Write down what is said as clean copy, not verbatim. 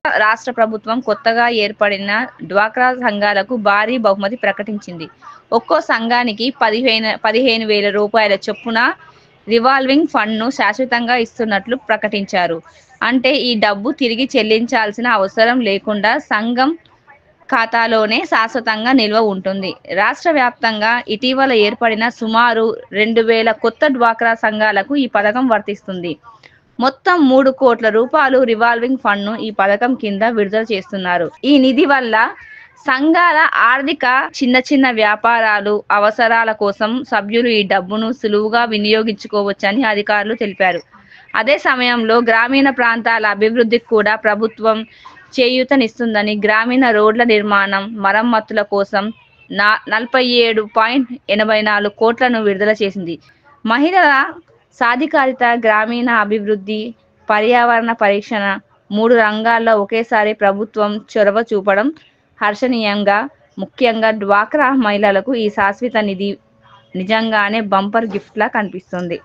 రాష్ట్ర ప్రభుత్వం కొత్తగా ఏర్పడిన డ్వాక్రా సంఘాలకు భారీ బహుమతి ప్రకటించింది. ఒక్కో సంఘానికి 15,000 రూపాయల చొప్పున రివాల్వింగ్ ఫండ్ను శాశ్వతంగా ఇస్తున్నట్లు ప్రకటించారు. అంటే ఈ డబ్బు తిరిగి చెల్లించాల్సిన అవసరం లేకుండా సంఘం ఖాతాలోనే శాశ్వతంగా నిల్వ ఉంటుంది. రాష్ట్ర వ్యాప్తంగా ఇటీవల ఏర్పడిన సుమారు 2,000 కొత్త డ్వాక్రా సంఘాలకు ఈ పథకం వర్తిస్తుంది. మొత్తం 3 కోట్ల రూపాయలు రివాల్వింగ్ ఫండ్ను ఈ పథకం కింద విడుదల చేస్తున్నారు. ఈ నిధి వల్ల సంఘాల ఆర్థిక చిన్న వ్యాపారాలు అవసరాల కోసం సభ్యులు ఈ డబ్బును సులువుగా వినియోగించుకోవచ్చని అధికారులు తెలిపారు. అదే సమయంలో గ్రామీణ ప్రాంతాల అభివృద్ధికి కూడా ప్రభుత్వం చేయూతనిస్తుందని, గ్రామీణ రోడ్ల నిర్మాణం, మరమ్మతుల కోసం 47.84 కోట్లను విడుదల చేసింది. మహిళల సాధికారిత, గ్రామీణ అభివృద్ధి, పర్యావరణ పరిరక్షణ 3 రంగాల్లో ఒకేసారి ప్రభుత్వం చొరవ చూపడం హర్షణీయంగా ముఖ్యంగా డ్వాక్రా మహిళలకు ఈ శాశ్వత నిధి నిజంగానే బంపర్ గిఫ్ట్లా కనిపిస్తుంది.